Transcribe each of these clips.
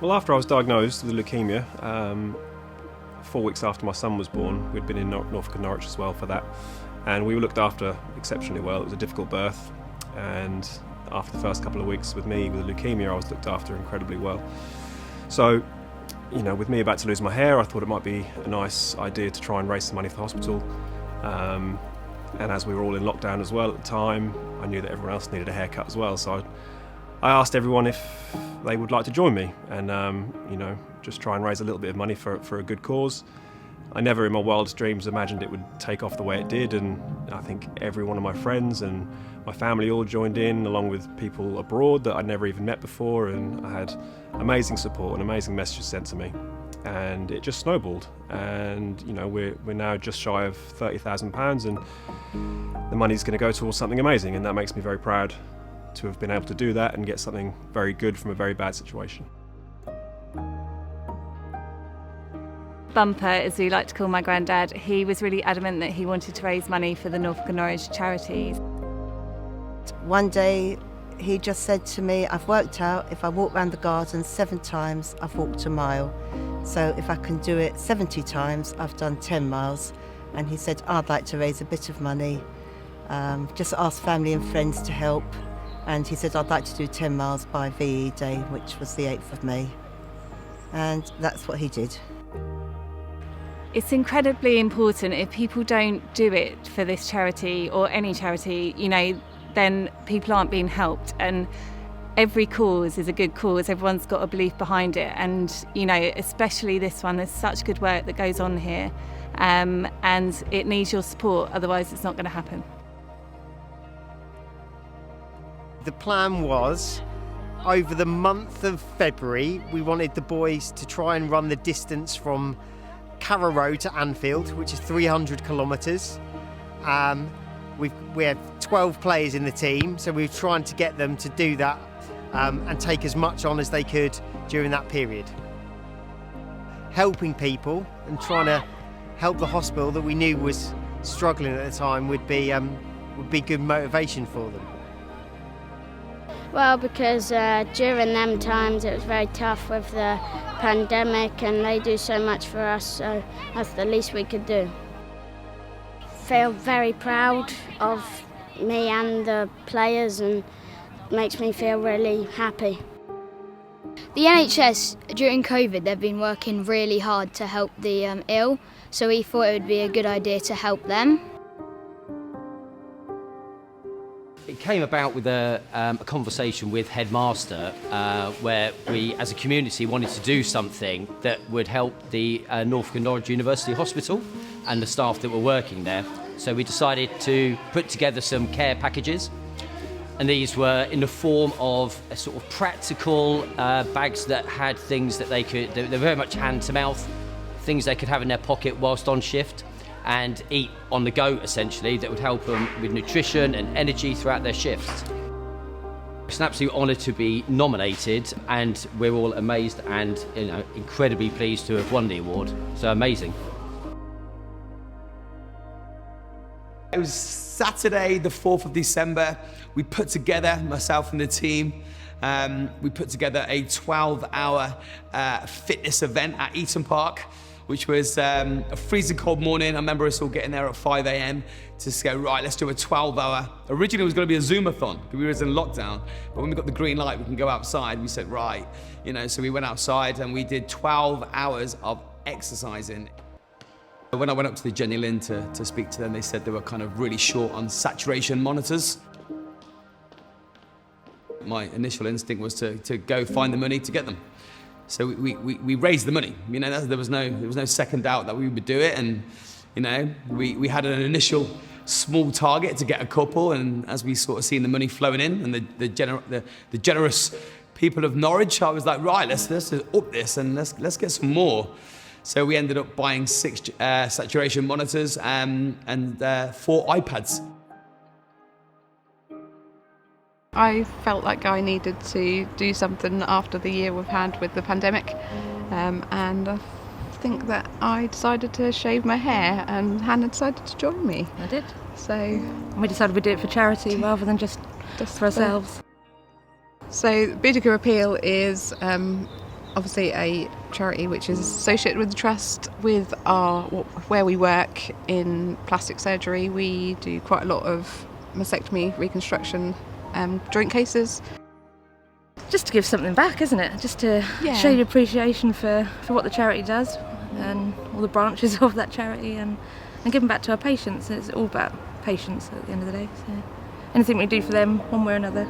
Well, after I was diagnosed with leukemia, 4 weeks after my son was born, we'd been in Norfolk and Norwich as well for that, and we were looked after exceptionally well. It was a difficult birth, and after the first couple of weeks with me with leukemia, I was looked after incredibly well. So, with me about to lose my hair, I thought it might be a nice idea to try and raise some money for the hospital. And as we were all in lockdown as well at the time, I knew that everyone else needed a haircut as well. So I asked everyone if they would like to join me and, just try and raise a little bit of money for a good cause. I never in my wildest dreams imagined it would take off the way it did, and I think every one of my friends and my family all joined in, along with people abroad that I'd never even met before, and I had amazing support and amazing messages sent to me, and it just snowballed. And we're now just shy of £30,000, and the money's going to go towards something amazing, and that makes me very proud to have been able to do that and get something very good from a very bad situation. Bumper, as we like to call my granddad, he was really adamant that he wanted to raise money for the Norfolk and Norwich charities. One day he just said to me, I've worked out if I walk around the garden 7 times, I've walked a mile. So if I can do it 70 times, I've done 10 miles. And he said, I'd like to raise a bit of money, just ask family and friends to help. And he said, I'd like to do 10 miles by VE Day, which was the 8th of May. And that's what he did. It's incredibly important. If people don't do it for this charity or any charity, then people aren't being helped. And every cause is a good cause. Everyone's got a belief behind it. And, especially this one, there's such good work that goes on here. And it needs your support, otherwise it's not going to happen. The plan was, over the month of February, we wanted the boys to try and run the distance from Carrow Road to Anfield, which is 300 kilometres. We have 12 players in the team, so we're trying to get them to do that and take as much on as they could during that period. Helping people and trying to help the hospital that we knew was struggling at the time would be good motivation for them. Well, because during them times it was very tough with the pandemic, and they do so much for us, so that's the least we could do. Feel very proud of me and the players, and makes me feel really happy. The NHS, during COVID, they've been working really hard to help the ill, so we thought it would be a good idea to help them. It came about with a conversation with Headmaster where we, as a community, wanted to do something that would help the Norfolk and Norwich University Hospital and the staff that were working there. So we decided to put together some care packages, and these were in the form of a sort of practical bags that had things that they're very much hand to mouth, things they could have in their pocket whilst on shift and eat on the go, essentially, that would help them with nutrition and energy throughout their shifts. It's an absolute honour to be nominated, and we're all amazed and incredibly pleased to have won the award. So amazing. It was Saturday, the 4th of December. We put together, myself and the team, we put together a 12-hour fitness event at Eaton Park, which was a freezing cold morning. I remember us all getting there at 5 a.m. to go, right, let's do a 12-hour. Originally it was gonna be a Zoomathon, because we were in lockdown, but when we got the green light, we can go outside, we said, right, so we went outside and we did 12 hours of exercising. When I went up to the Jenny Lind to speak to them, they said they were kind of really short on saturation monitors. My initial instinct was to go find the money to get them. So we raised the money. There was no second doubt that we would do it, and we had an initial small target to get a couple, and as we sort of seen the money flowing in and the generous people of Norwich, I was like, right, let's up this and let's get some more. So we ended up buying 6 saturation monitors and 4 iPads. I felt like I needed to do something after the year we've had with the pandemic, and I think that I decided to shave my hair, and Hannah decided to join me. I did. So we decided we'd do it for charity rather than just for ourselves. So Boudicca Appeal is obviously a charity which is associated with the trust. With where we work in plastic surgery, we do quite a lot of mastectomy, reconstruction, joint cases. Just to give something back, isn't it? Just to show your appreciation for what the charity does and all the branches of that charity, and giving back to our patients. It's all about patients at the end of the day. So anything we do for them, one way or another.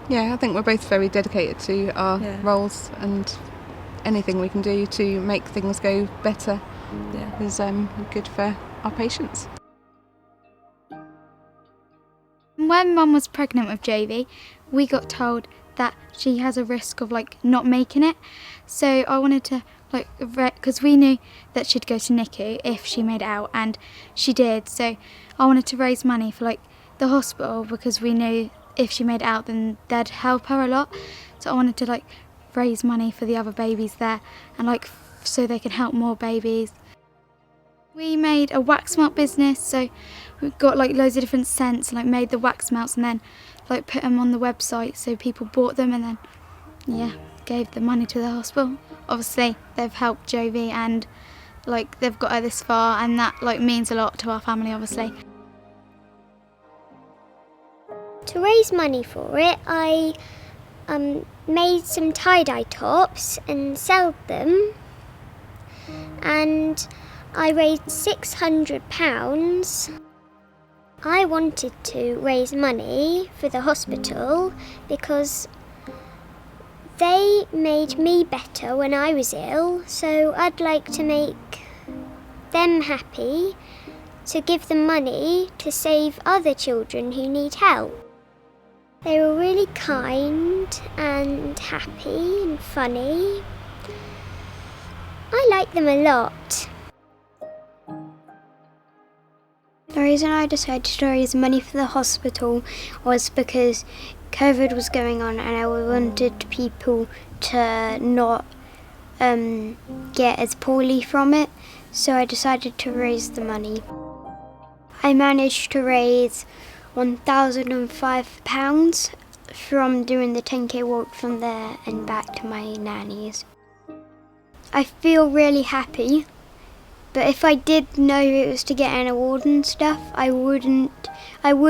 Yeah, I think we're both very dedicated to our roles, and anything we can do to make things go better is good for our patients. When Mum was pregnant with Jovi, we got told that she has a risk of not making it. So I wanted to because we knew that she'd go to NICU if she made it out, and she did. So I wanted to raise money for the hospital, because we knew if she made it out then they'd help her a lot. So I wanted to raise money for the other babies there, and so they can help more babies. We made a wax melt business, so we got loads of different scents, and made the wax melts and then put them on the website so people bought them, and then gave the money to the hospital. Obviously they've helped Jovi, and they've got her this far, and that means a lot to our family, obviously. To raise money for it, I made some tie-dye tops and sold them, and I raised £600. I wanted to raise money for the hospital because they made me better when I was ill, so I'd like to make them happy, to give them money to save other children who need help. They were really kind and happy and funny. I like them a lot. The reason I decided to raise money for the hospital was because COVID was going on, and I wanted people to not get as poorly from it, so I decided to raise the money. I managed to raise £1,005 from doing the 10k walk from there and back to my nanny's. I feel really happy, but if I did know it was to get an award and stuff, I would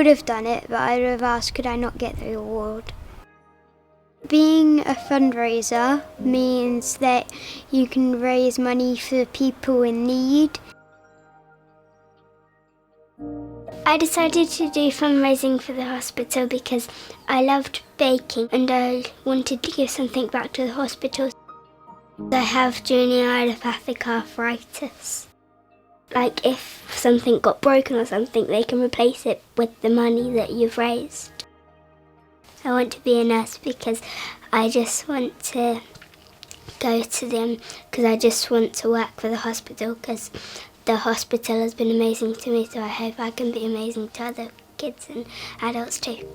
have done it, but I would have asked, could I not get the award? Being a fundraiser means that you can raise money for people in need. I decided to do fundraising for the hospital because I loved baking and I wanted to give something back to the hospital. I have junior idiopathic arthritis. If something got broken or something, they can replace it with the money that you've raised. I want to be a nurse because I just want to go to them, because I just want to work for the hospital, because the hospital has been amazing to me, so I hope I can be amazing to other kids and adults too.